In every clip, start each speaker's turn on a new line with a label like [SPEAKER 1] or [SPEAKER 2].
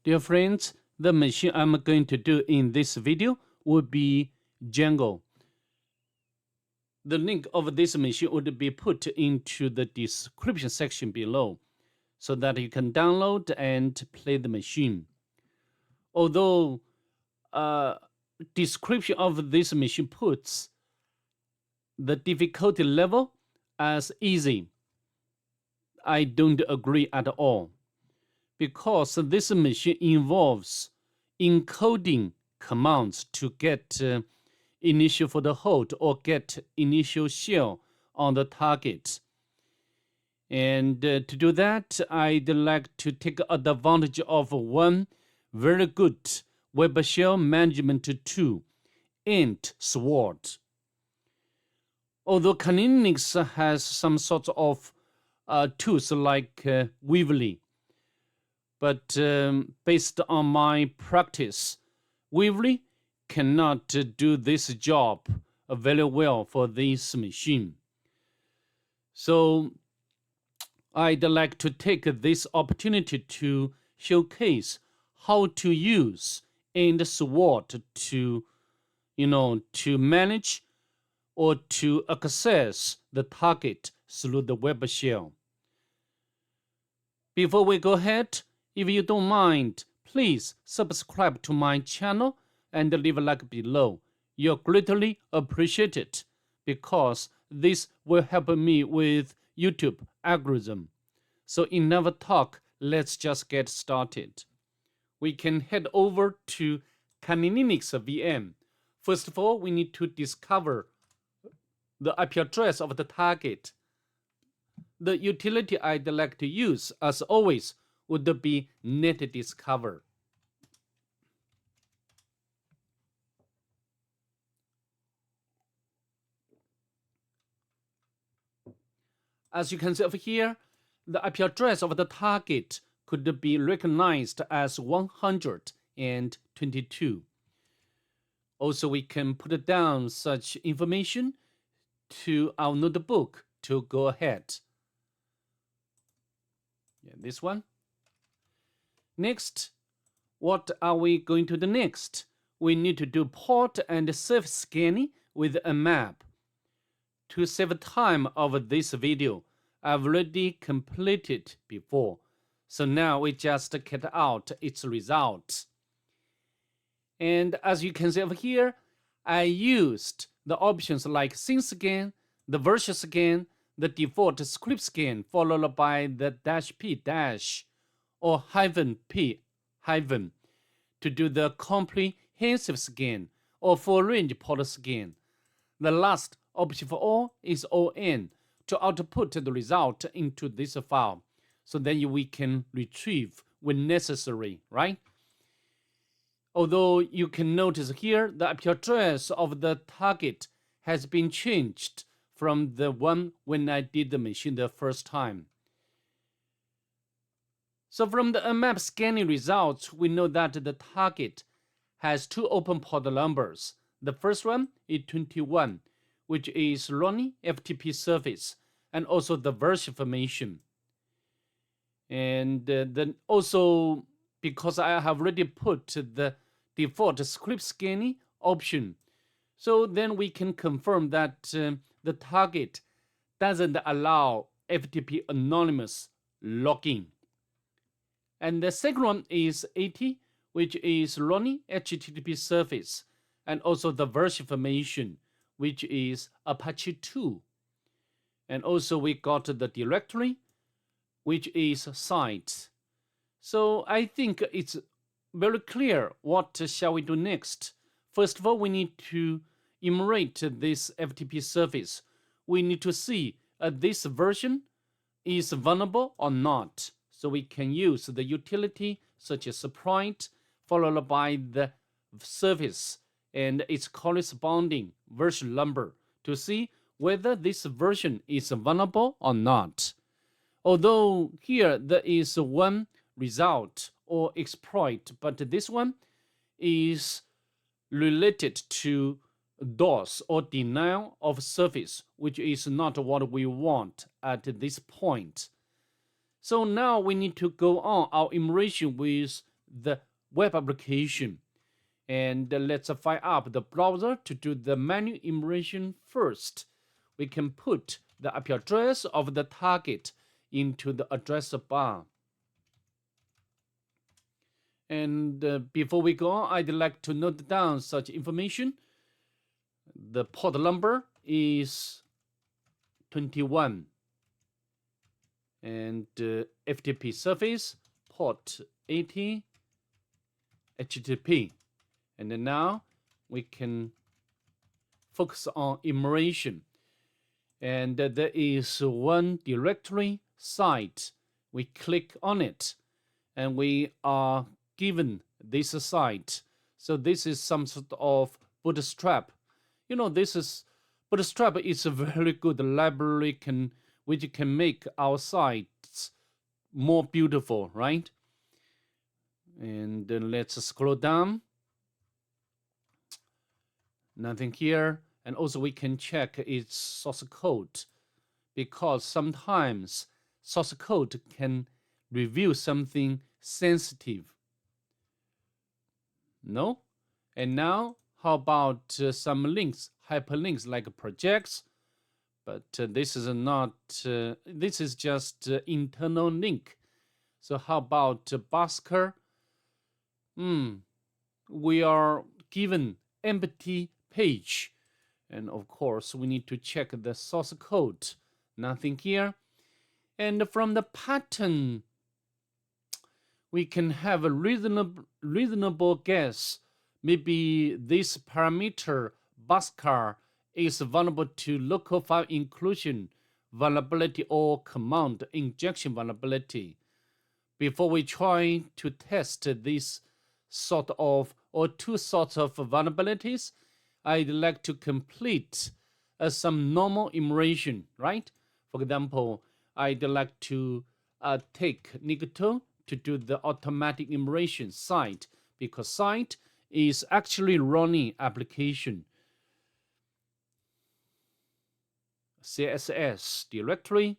[SPEAKER 1] Dear friends, the machine I'm going to do in this video will be Jangow. The link of this machine would be put into the description section below so that you can download and play the machine. Although description of this machine puts the difficulty level as easy, I don't agree at all, because this machine involves encoding commands to get initial for the hold or get initial shell on the target. And to do that, I'd like to take advantage of one very good web shell management tool, AntSword. Although Linux has some sort of tools like Weebly, but based on my practice, Weebly cannot do this job very well for this machine. So I'd like to take this opportunity to showcase how to use AntSword to manage or to access the target through the web shell. Before we go ahead, if you don't mind, please subscribe to my channel and leave a like below. You're greatly appreciated because this will help me with YouTube algorithm. So enough talk, let's just get started. We can head over to Linux VM. First of all, we need to discover the IP address of the target. The utility I'd like to use, as always, would be netdiscover. As you can see over here, the IP address of the target could be recognized as 122. Also, we can put down such information to our notebook to go ahead. Yeah, this one. Next, what are we going to do next? We need to do port and surface scanning with a map. To save time of this video, I've already completed before, so now we just get out its results. And as you can see over here, I used the options like scene scan, the version scan, the default script scan, followed by the -p- or -p- to do the comprehensive scan or full range port scan. The last option for all is ON to output the result into this file, so then we can retrieve when necessary, right? Although you can notice here the IP address of the target has been changed from the one when I did the machine the first time. So from the map scanning results, we know that the target has two open port numbers. The first one is 21, which is running FTP service, and also the version information. And then also, because I have already put the default script scanning option, so then we can confirm that the target doesn't allow FTP anonymous login. And the second one is 80, which is running HTTP service, and also the version information, which is Apache 2. And also we got the directory, which is site. So I think it's very clear what shall we do next. First of all, we need to enumerate this FTP service. We need to see this version is vulnerable or not. So we can use the utility such as sprite followed by the service and its corresponding version number to see whether this version is vulnerable or not. Although here there is one result or exploit, but this one is related to DOS or denial of service, which is not what we want at this point. So now we need to go on our enumeration with the web application. And let's fire up the browser to do the manual enumeration first. We can put the IP address of the target into the address bar. And before we go on, I'd like to note down such information. The port number is 21 and FTP service port 80 HTTP. And now we can focus on enumeration. And there is one directory site. We click on it and we are given this site. So this is some sort of bootstrap. You know, bootstrap is a very good library which can make our sites more beautiful, right? And then let's scroll down. Nothing here. And also we can check its source code, because sometimes source code can reveal something sensitive. No? And now, how about some links, hyperlinks like projects? But this is not, this is just internal link. So how about Basker? We are given empty page. And of course, we need to check the source code. Nothing here. And from the pattern, we can have a reasonable guess. Maybe this parameter, Basker, is vulnerable to local file inclusion vulnerability or command injection vulnerability. Before we try to test this sort of, or two sorts of vulnerabilities, I'd like to complete some normal enumeration, right? For example, I'd like to take Nicto to do the automatic enumeration site, because site is actually running application. CSS directory,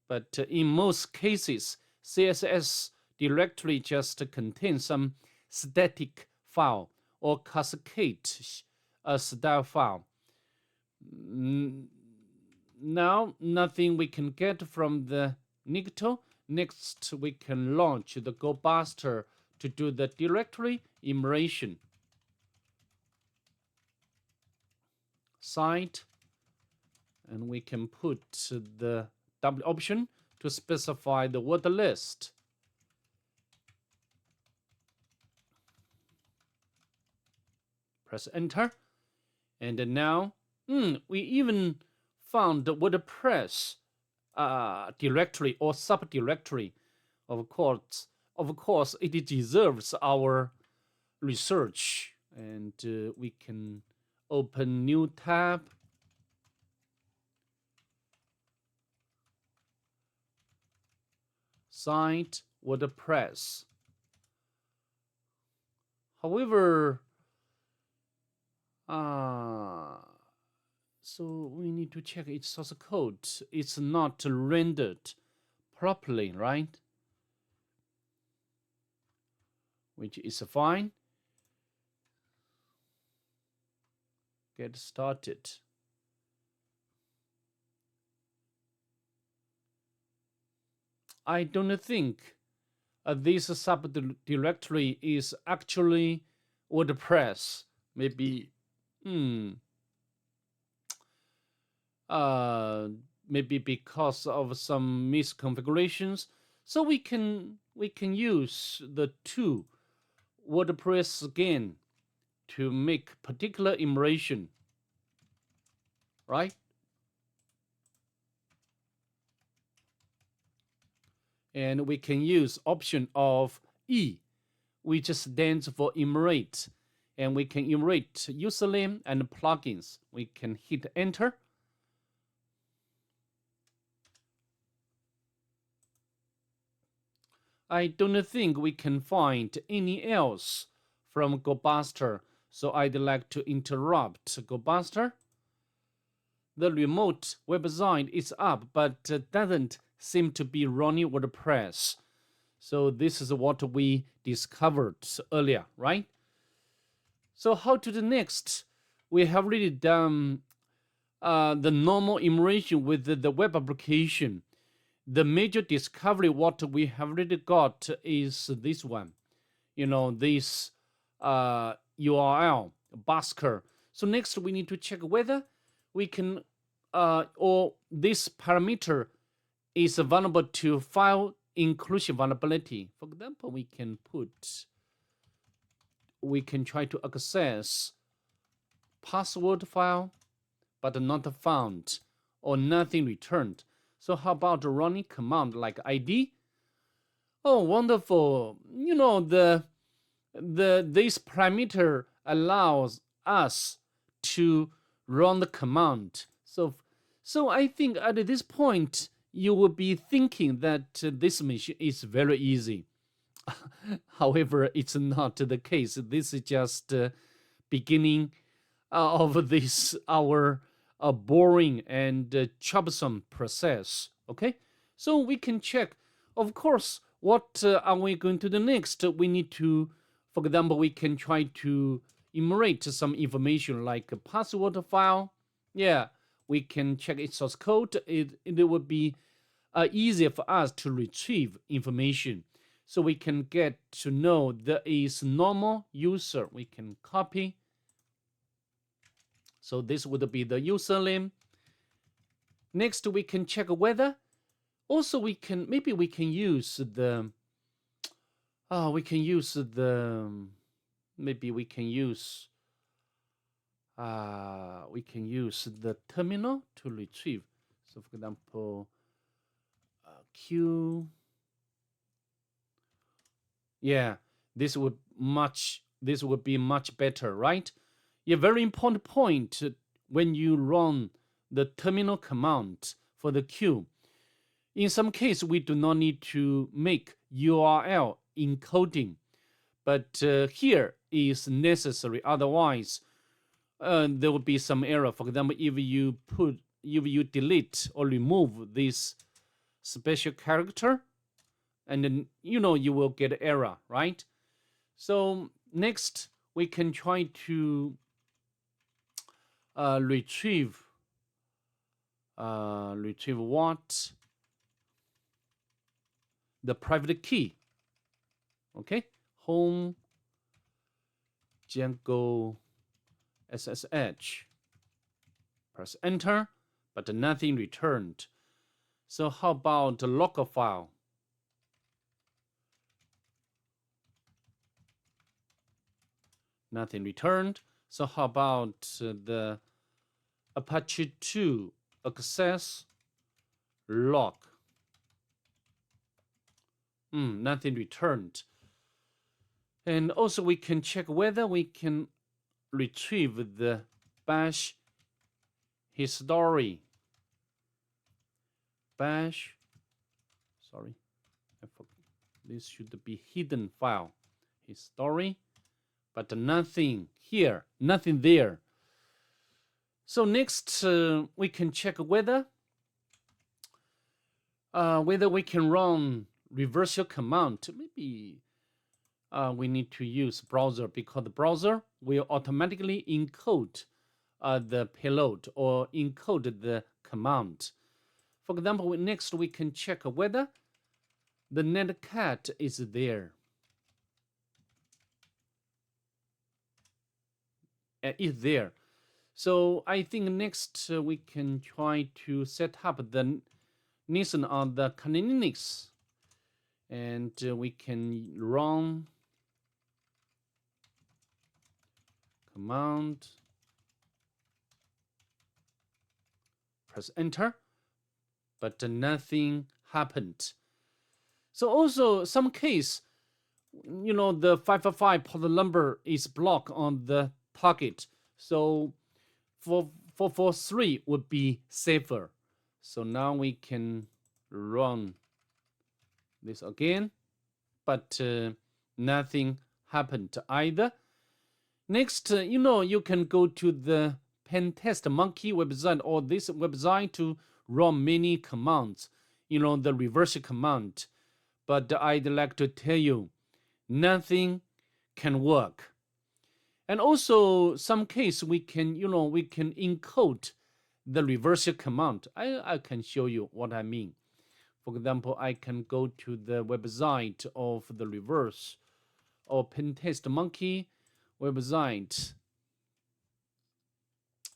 [SPEAKER 1] but in most cases, CSS directory just contains some static file or cascade style file. Now, nothing we can get from the Nicto. Next, we can launch the GoBuster to do the directory enumeration. Site, and we can put the W option to specify the word list. Press enter. And now, we even found the WordPress directory or subdirectory. Of course, it deserves our research. And we can open new tab. Site WordPress. However, so we need to check its source code. It's not rendered properly, right? Which is fine. Get started. I don't think this subdirectory is actually WordPress. Maybe, maybe because of some misconfigurations. So we can use the two WordPress again to make particular enumeration, right? And we can use option of E, which stands for enumerate. And we can enumerate username and plugins. We can hit enter. I don't think we can find any else from GoBuster, so I'd like to interrupt GoBuster. The remote website is up, but doesn't seem to be running WordPress. So this is what we discovered earlier, right? So how to do next? We have already done the normal enumeration with the web application. The major discovery what we have already got is this one. This URL busker. So next we need to check whether we can or this parameter is vulnerable to file inclusion vulnerability. For example, we can try to access password file but not found or nothing returned. So how about running command like id? Oh, wonderful. This parameter allows us to run the command. So I think at this point you will be thinking that this machine is very easy. However, it's not the case. This is just beginning of this our boring and troublesome process. Okay, so we can check. Of course, what are we going to do next? We need to, for example, we can try to enumerate some information like a password file. Yeah, we can check its source code. It would be easier for us to retrieve information. So we can get to know there is normal user. We can copy. So this would be the username. Next, we can check whether. Also, we can use the. We can use the. Maybe we can use. We can use the terminal to retrieve. So, for example, Q. Yeah, this would be much better, right? A very important point when you run the terminal command for the Q. In some case, we do not need to make URL encoding, but here is necessary. Otherwise, there will be some error. For example, if you delete or remove this special character, and then you will get error, right? So next, we can try to retrieve what? The private key. Okay, home Jangow SSH. Press enter, but nothing returned. So how about the local file? Nothing returned. So how about the Apache 2 access log? Nothing returned. And also we can check whether we can retrieve the bash history. Bash, sorry, I forgot. This should be hidden file history, but nothing here, nothing there. So next we can check whether we can run reversal command. Maybe we need to use browser, because the browser will automatically encode the payload or encode the command. For example, next we can check whether the netcat is there. Is there. So I think next we can try to set up the Nissan on the Linux, and we can run command, press enter, but nothing happened. So also some case, the 555 port number is blocked on the target. So 443 would be safer. So now we can run this again, but nothing happened either. Next, you can go to the Pentest Monkey website or this website to run many commands, the reverse command. but I'd like to tell you, nothing can work. And also, some case we can, we can encode the reversal command. I can show you what I mean. For example, I can go to the website of the reverse or Pentest monkey website.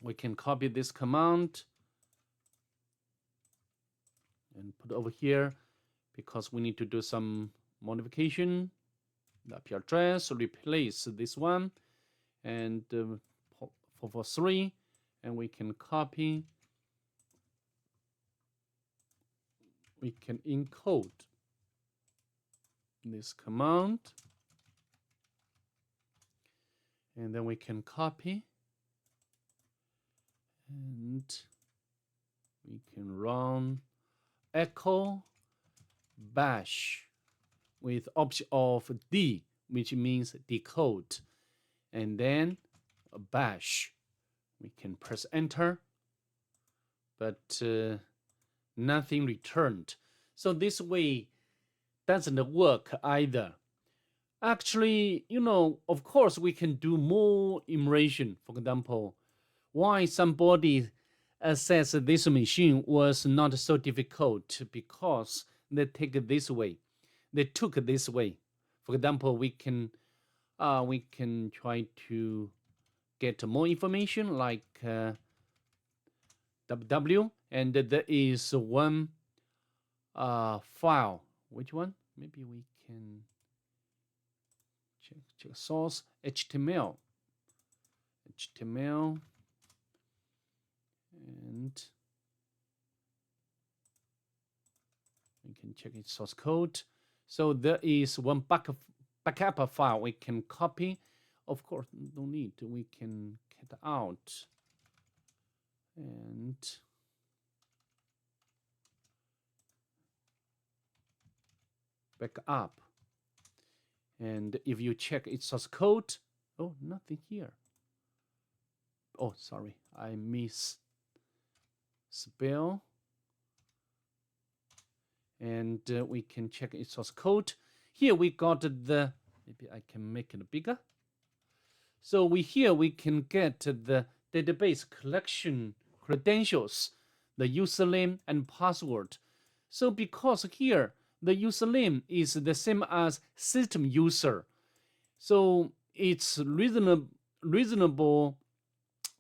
[SPEAKER 1] We can copy this command and put over here because we need to do some modification. The IP address, replace this one and 443, and we can copy. We can encode this command, and then we can copy, and we can run echo bash with option of D, which means decode, and then a bash. We can press enter, but nothing returned. So this way doesn't work either. Actually, of course we can do more enumeration. For example, why somebody says this machine was not so difficult, because they take this way. They took this way. For example, we can try to get more information like www, and there is one file. Which one? Maybe we can check source HTML, and we can check its source code. So there is one backup file we can copy. Of course, no need. We can cut out and back up. And if you check its source code, oh, nothing here. Oh, sorry, I misspell. And we can check its source code. Here we got the, maybe I can make it bigger. So here we can get the database collection credentials, the username and password. So because here the username is the same as system user, so it's reasonable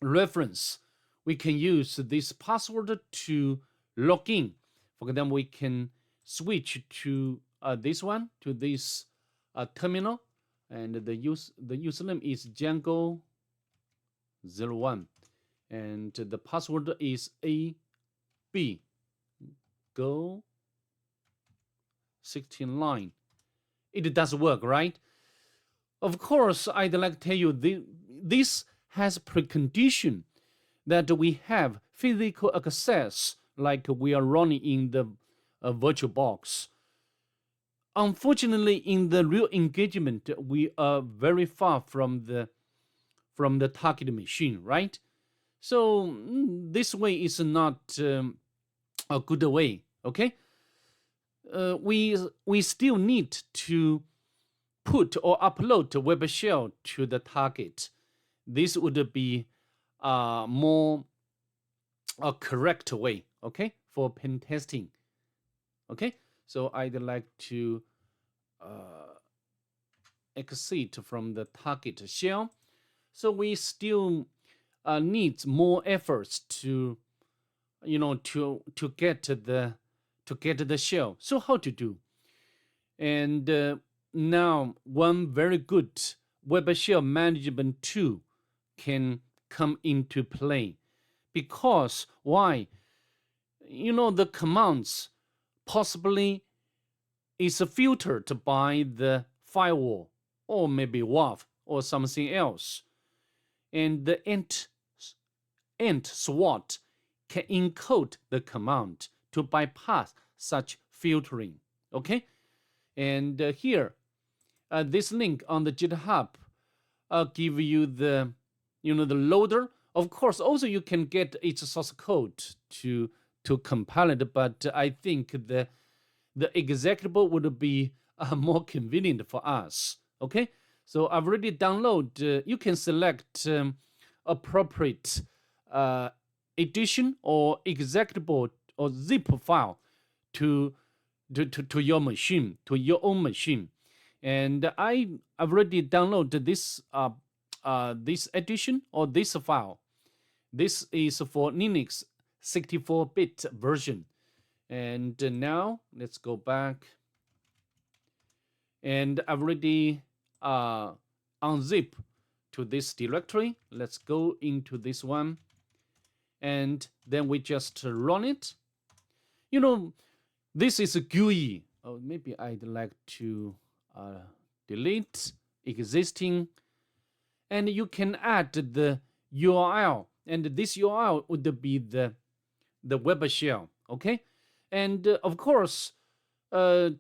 [SPEAKER 1] reference. We can use this password to log in. For example, we can switch to this one, to this terminal, and the username is Jangow 01, and the password is AB go 16 line. It does work, right? Of course, I'd like to tell you this has precondition that we have physical access, like we are running in the virtual box. Unfortunately, in the real engagement, we are very far from the target machine, right? So this way is not a good way. Okay, we still need to put or upload a web shell to the target. This would be more a correct way, okay, for pen testing. Okay, so I'd like to exit from the target shell. So we still need more efforts to get the shell. So how to do? And now one very good web shell management tool can come into play. Because why? The commands possibly is filtered by the firewall or maybe WAF or something else. And the AntSword can encode the command to bypass such filtering. Okay? And here, this link on the GitHub give you the loader. Of course, also you can get its source code to compile it, but I think the the executable would be more convenient for us. Okay, so I've already downloaded. You can select appropriate edition or executable or zip file to your machine, to your own machine. And I've already downloaded this edition or this file. This is for Linux 64-bit version. And now let's go back. And I've already unzip to this directory. Let's go into this one. And then we just run it. You know, this is a GUI. Oh, maybe I'd like to delete existing. And you can add the URL. And this URL would be the web shell. Okay. And of course, to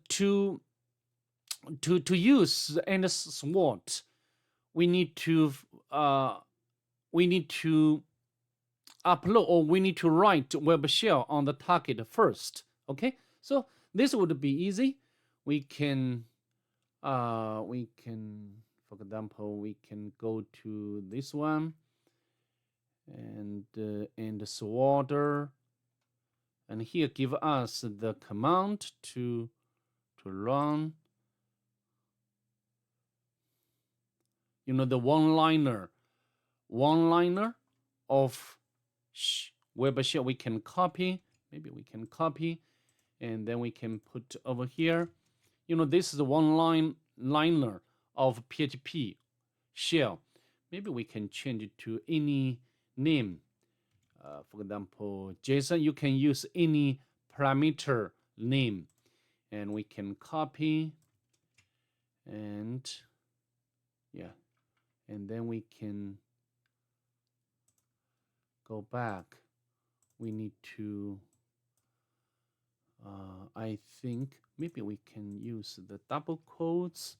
[SPEAKER 1] use AntSword, we need to upload, or we need to write web shell on the target first. Okay, so this would be easy. We can for example, we can go to this one and AntSword, and here give us the command to run. You know, the one-liner of web shell we can copy. Maybe we can copy, and then we can put over here. You know, this is the one-liner of PHP shell. Maybe we can change it to any name. For example, JSON, you can use any parameter name. And we can copy, and yeah, and then we can go back. We need to, I think maybe we can use the double quotes,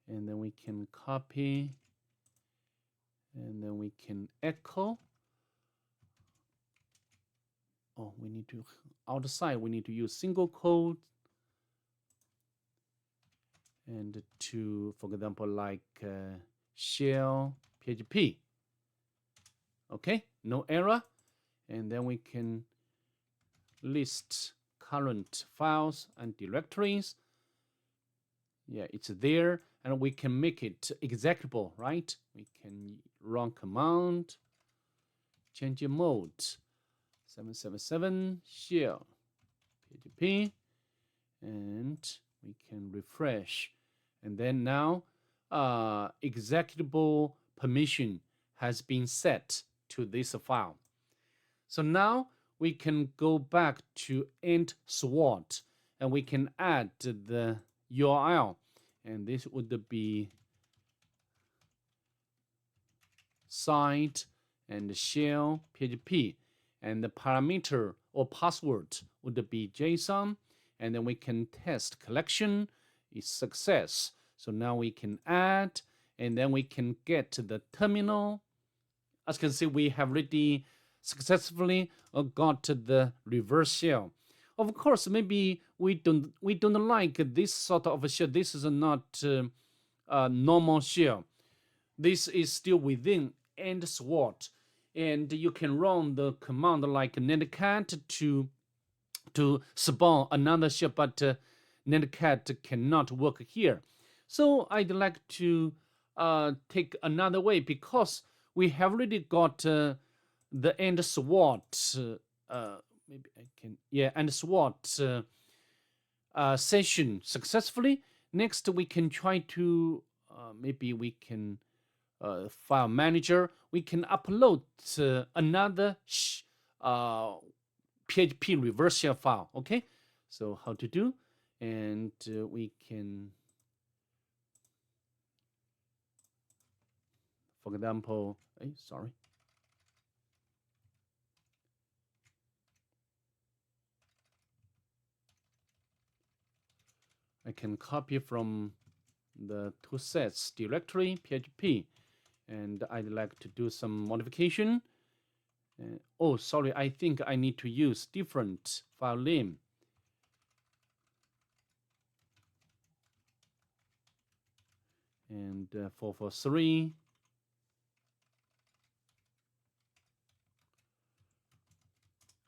[SPEAKER 1] and then we can copy, and then we can echo. Oh, we need to, outside, we need to use single quote. And to, for example, like shell PHP. Okay, no error. And then we can list current files and directories. Yeah, it's there. And we can make it executable, right? We can run command, change your mode, 777 shell PHP, and we can refresh. And then now executable permission has been set to this file. So now we can go back to AntSword, and we can add the URL, and this would be site and shell PHP, and the parameter or password would be JSON, and then we can test collection is success. So now we can add, and then we can get to the terminal. As you can see, we have already successfully got the reverse shell. Of course, maybe we don't like this sort of a shell. This is not a normal shell. This is still within AntSword, and you can run the command like netcat to spawn another shell, but netcat cannot work here. So I'd like to take another way, because we have already got the AntSword. Maybe I can, yeah, AntSword session successfully. Next, we can try to maybe we can file manager. We can upload another PHP reverse shell file. Okay, so how to do? And we can, for example, sorry. I can copy from the toolsets directory PHP, and I'd like to do some modification. Oh, sorry, I think I need to use different file name. And 443.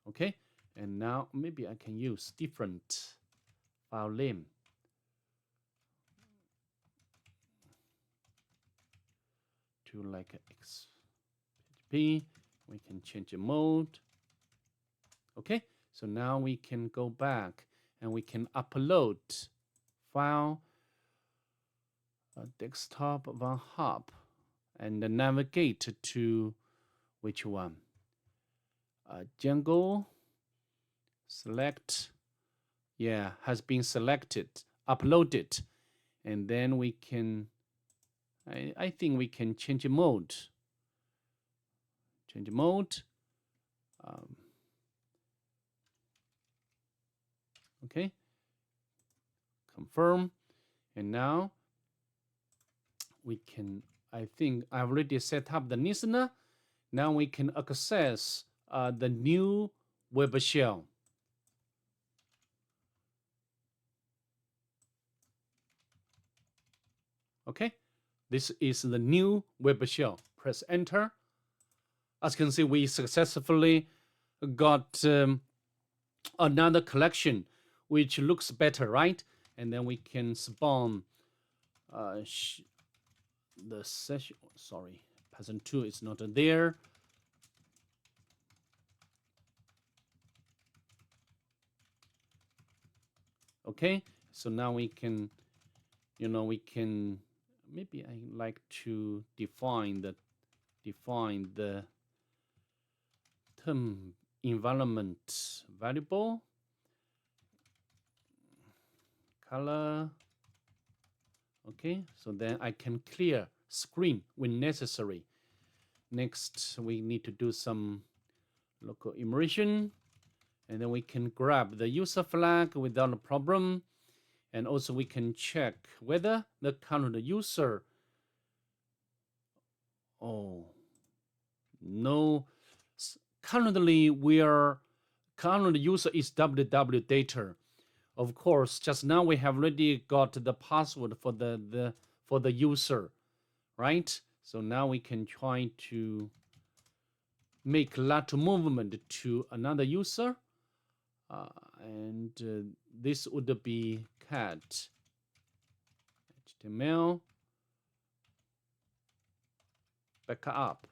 [SPEAKER 1] Okay, and now maybe I can use different file name. To like XP, we can change the mode. Okay, so now we can go back and we can upload file desktop Vulnhub and navigate to which one? Jangow. Select. Yeah, has been selected. Uploaded, and then we can. I think we can change mode. Change mode. Okay. Confirm, and now we can. I think I already set up the listener. Now we can access the new web shell. Okay, this is the new web shell. Press enter. As you can see, we successfully got another collection which looks better, right? And then we can spawn the session. Sorry, Peasant 2 is not there. Okay, so now we can, we can, maybe I like to define the term environment variable color. Okay, so then I can clear screen when necessary. Next, we need to do some local enumeration, and then we can grab the user flag without a problem. And also we can check whether the current user, oh, no, currently current user is www data. Of course, just now we have already got the password for the user, right? So now we can try to make lateral movement to another user, and this would be cat HTML backup,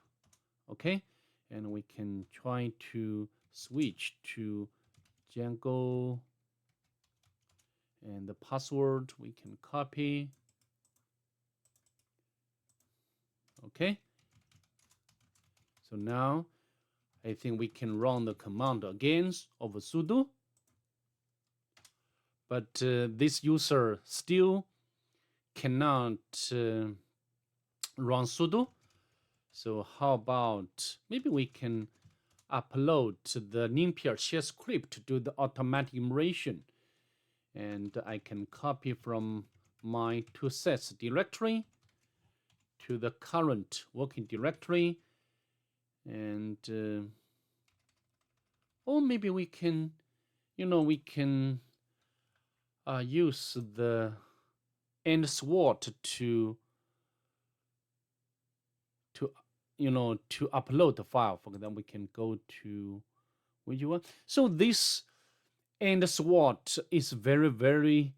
[SPEAKER 1] okay? And we can try to switch to Jangow, and the password we can copy. Okay, so now I think we can run the command again of sudo, but this user still cannot run sudo. So how about maybe we can upload the NumPy shell script to do the automatic enumeration, and I can copy from my toSets directory to the current working directory, and or maybe we can, we can use the AntSword to upload the file. For example, we can go to which one. So this AntSword is very, very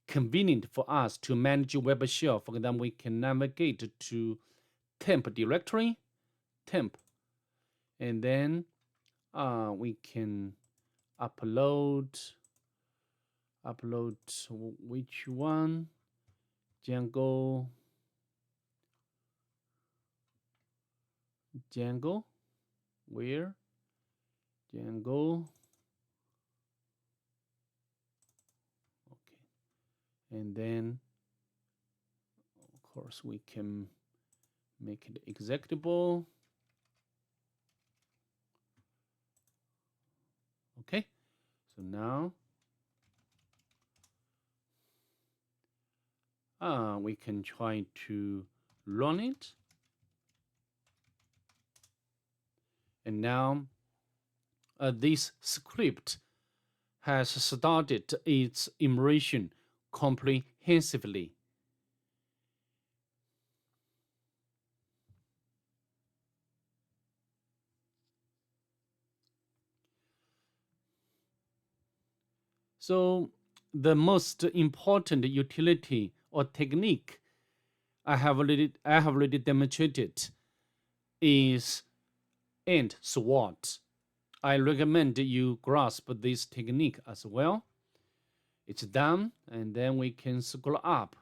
[SPEAKER 1] convenient for us to manage web shell. For example, we can navigate to temp directory, temp, and then we can upload which one? Jangow, where? Jangow. Okay, and then of course we can make it executable. Okay, so now we can try to run it, And now this script has started its immersion comprehensively. So the most important utility or technique I have already demonstrated is AntSword. I recommend you grasp this technique as well. It's done, and then we can scroll up.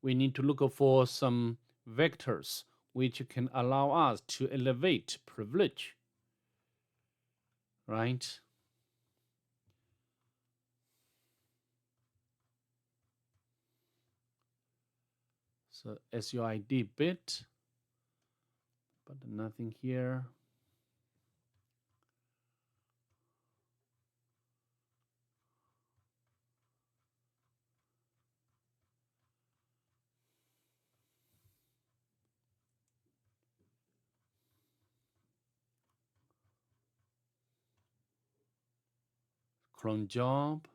[SPEAKER 1] We need to look for some vectors which can allow us to elevate privilege, right? So SUID bit, but nothing here. Cron job,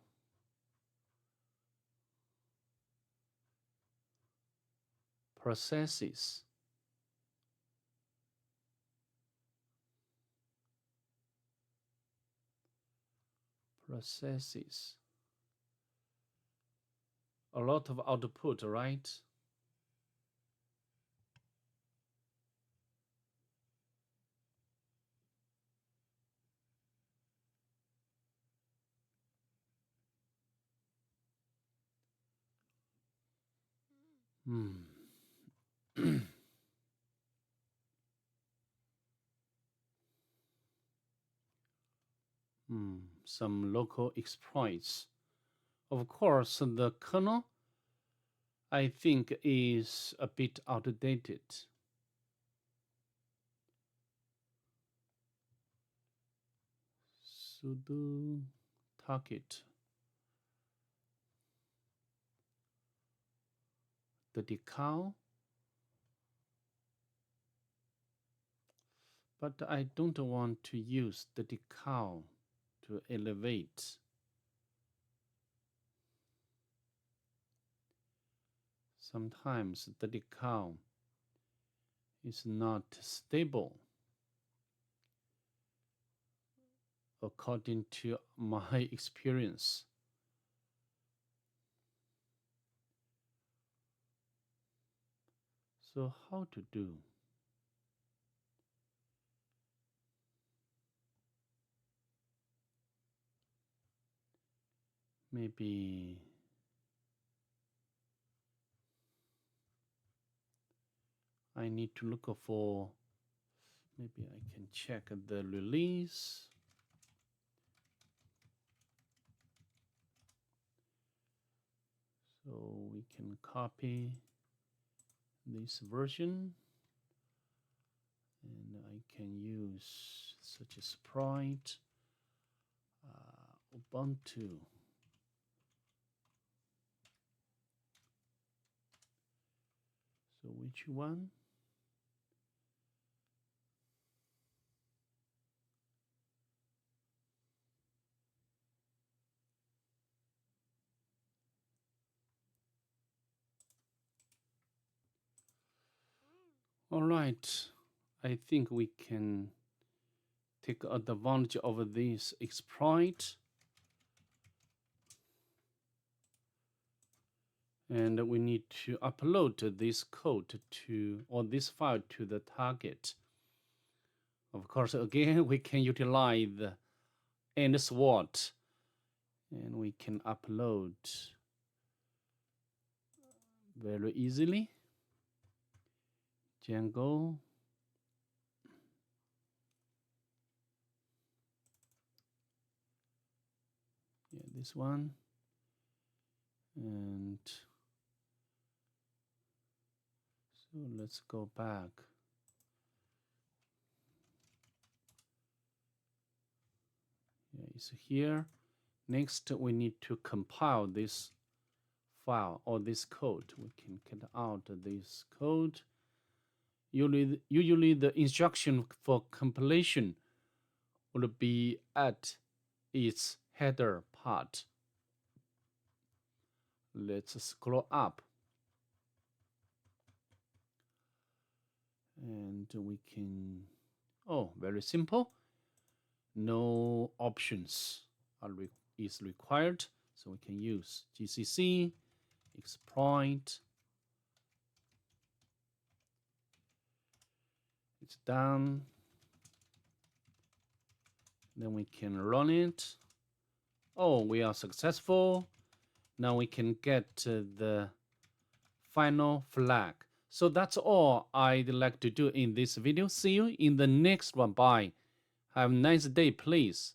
[SPEAKER 1] processes, processes. A lot of output, right? Hmm. Some local exploits. Of course, the kernel, I think, is a bit outdated. Sudo target the decal, but I don't want to use the decal to elevate. Sometimes the decal is not stable according to my experience. So how to do? Maybe I need to look for, maybe I can check the release. So we can copy this version, and I can use such a sprite, Ubuntu. So which one? All right, I think we can take advantage of this exploit. And we need to upload this code to, or this file to the target. Of course, again, we can utilize the AntSword, and we can upload very easily. Jangow. Yeah, this one. And so let's go back. Yeah, it's here. Next, we need to compile this file or this code. We can get out this code. Usually the instruction for compilation will be at its header part. Let's scroll up. And we can, very simple. No options is required. So we can use GCC, exploit. It's done. Then we can run it. Oh, we are successful. Now we can get the final flag. So that's all I'd like to do in this video. See you in the next one. Bye. Have a nice day, please.